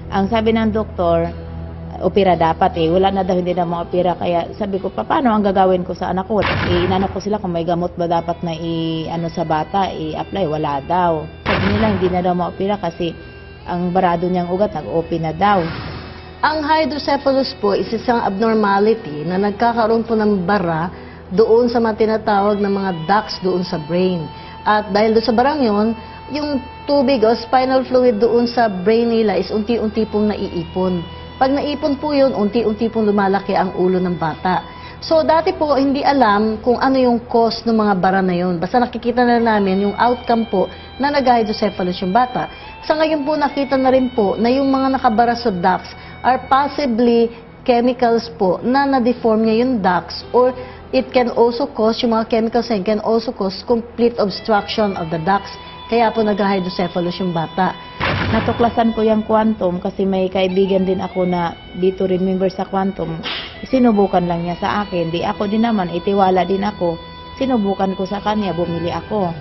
Ang sabi ng doktor, opera dapat eh. Wala na daw, hindi na ma-opera. Kaya sabi ko, paano ang gagawin ko sa anak ko? Inanap ko sila kung may gamot ba dapat na sa bata, i-apply. Wala daw. Sabi nila, hindi na daw ma-opera kasi ang barado niyang ugat, nag-open na daw. Ang hydrocephalus po is isang abnormality na nagkakaroon po ng bara doon sa mga tinatawag na mga ducts doon sa brain. At dahil doon sa barang yun, yung tubig o spinal fluid doon sa brain nila is unti-unti pong naiipon. Pag naipon po yun, unti-unti pong lumalaki ang ulo ng bata. So dati po hindi alam kung ano yung cause ng mga bara na yun. Basta nakikita na namin yung outcome po na nag-hydrocephalus yung bata. Sa ngayon po nakita na rin po na yung mga nakabara sa ducts are possibly chemicals po na na-deform niya yung ducts, or it can also cause, yung mga chemicals na can also cause complete obstruction of the ducts. Kaya po nag-hydrocephalus yung bata. Natuklasan ko yung quantum kasi may kaibigan din ako na dito rin member sa quantum. Sinubukan lang niya sa akin. Di ako din naman, itiwala din ako. Sinubukan ko sa kanya, bumili ako.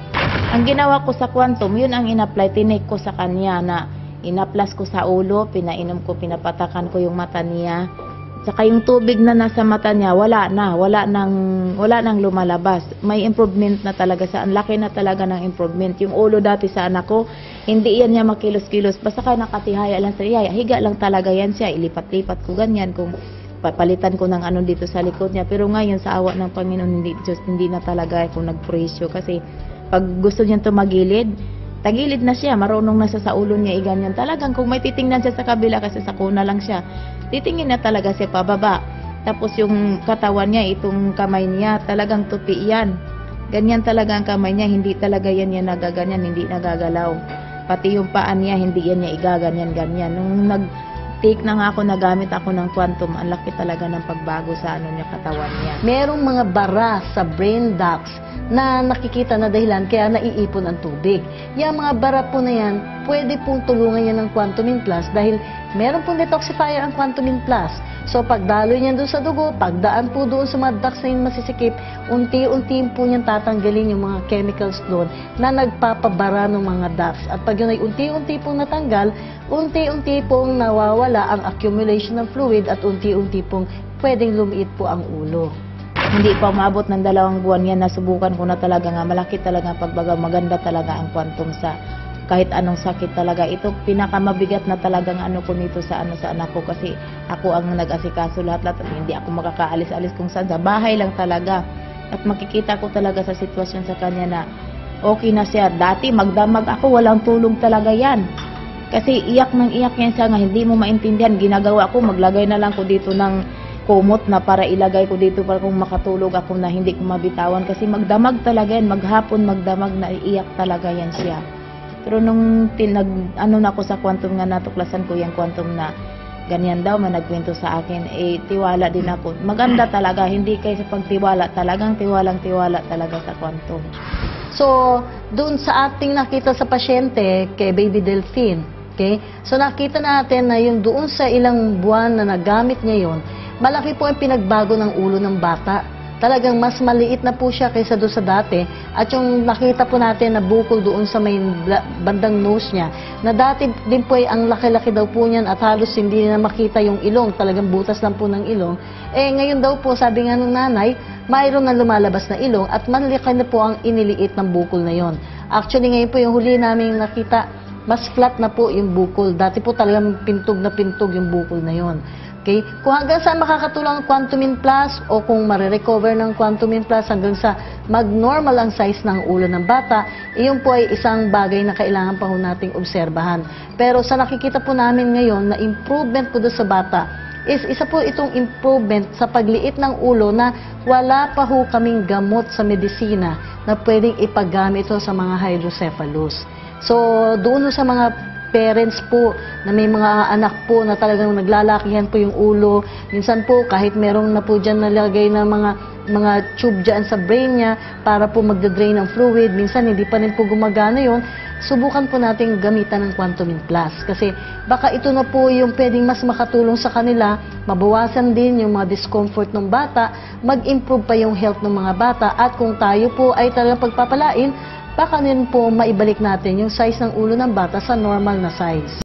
Ang ginawa ko sa quantum, yun ang in-apply, tinik ko sa kanya na inaplas ko sa ulo, pinainom ko, pinapatakan ko yung mata niya. Saka yung tubig na nasa mata niya, wala nang lumalabas. May improvement na talaga ang laki na talaga ng improvement. Yung ulo dati sa anak ko, hindi yan niya makilos-kilos. Basta kaya nakatihaya lang sa iya, higa lang talaga yan siya. Ilipat-lipat ko ganyan kung papalitan ko ng ano dito sa likod niya. Pero ngayon sa awa ng Panginoon, hindi na talaga ako nagpresyo. Kasi pag gusto niya tumagilid, tagilid na siya, marunong na siya sa ulo niya, iganyan. Talagang kung may titingnan siya sa kabila kasi sa kuna lang siya, titingin na talaga siya pababa. Tapos yung katawan niya, itong kamay niya, talagang tupi yan. Ganyan talaga ang kamay niya, hindi talaga yan nagaganyan, hindi nagagalaw. Pati yung paan niya, hindi yan niya igaganyan-ganyan. Nung nag-take na nga ako, nagamit ako ng quantum, ang laki talaga ng pagbago sa niya, katawan niya. Merong mga bara sa brain ducts na nakikita na dahilan kaya naiipon ang tubig. Yung mga bara po na yan, pwede pong tulungan yan ng Quantumin Plus dahil meron pong detoxifier ang Quantumin Plus. So pagdalo niyan doon sa dugo, pagdaan po doon sa mga ducts na yung masisikip, unti-unti po niyan tatanggalin yung mga chemicals doon na nagpapabara ng mga ducts. At pag yun ay unti-unti pong natanggal, unti-unti pong nawawala ang accumulation ng fluid at unti-unti pong pwedeng lumiit po ang ulo. Hindi pa umabot ng 2 buwan yan, nasubukan ko na talaga nga, malaki talaga ang pagbaga, maganda talaga ang quantum sa kahit anong sakit talaga. Ito pinakamabigat na talagang ano ko nito sa anak ko kasi ako ang nag-asikaso lahat-lahat at hindi ako makakaalis-alis kung saan, sa bahay lang talaga. At makikita ko talaga sa sitwasyon sa kanya na okay na siya. Dati magdamag ako, walang tulog talaga yan. Kasi iyak ng iyak yan siya nga, hindi mo maintindihan. Ginagawa ko, maglagay na lang ko dito ng kumot na para ilagay ko dito para kung makatulog ako na hindi ko mabitawan. Kasi magdamag talaga yan, maghapon magdamag na iiyak talaga yan siya. Pero nung na ako sa quantum nga, natuklasan ko yung quantum na ganyan daw, nagkwento sa akin, tiwala din ako. Maganda talaga, hindi kayo sa pagtiwala, talagang tiwalang-tiwala talaga sa quantum. So, doon sa ating nakita sa pasyente, kay Baby Delphine, okay? So nakita natin na yung doon sa ilang buwan na nagamit niya yon, malaki po ang pinagbago ng ulo ng bata. Talagang mas maliit na po siya kaysa doon sa dati. At yung nakita po natin na bukol doon sa may bandang nose niya, na dati din po ay ang laki-laki daw po niyan at halos hindi na makita yung ilong. Talagang butas lang po ng ilong. Ngayon daw po, sabi nga ng nanay, mayroon na lumalabas na ilong at malaki na po ang iniliit ng bukol na yon. Actually, ngayon po yung huli namin nakita, mas flat na po yung bukol. Dati po talagang pintog na pintog yung bukol na yon. Okay? Kung hanggang saan makakatulong ang Quantumin Plus o kung marirecover ng Quantumin Plus hanggang sa mag-normal ang size ng ulo ng bata, iyon po ay isang bagay na kailangan pa ho nating obserbahan. Pero sa nakikita po namin ngayon na improvement po doon sa bata, is isa po itong improvement sa pagliit ng ulo na wala pa ho kaming gamot sa medisina na pwedeng ipagamit ito sa mga hydrocephalus. So, doon sa mga parents po na may mga anak po na talagang naglalakihan po yung ulo. Minsan po kahit merong na po dyan nalagay na mga tube dyan sa brain niya para po magda-drain ng fluid. Minsan hindi pa rin po gumagana yon. Subukan po natin gamitan ng Quantumin Plus kasi baka ito na po yung pwedeng mas makatulong sa kanila, mabawasan din yung mga discomfort ng bata, mag-improve pa yung health ng mga bata at kung tayo po ay talagang pagpapalain, baka din po maibalik natin yung size ng ulo ng bata sa normal na size.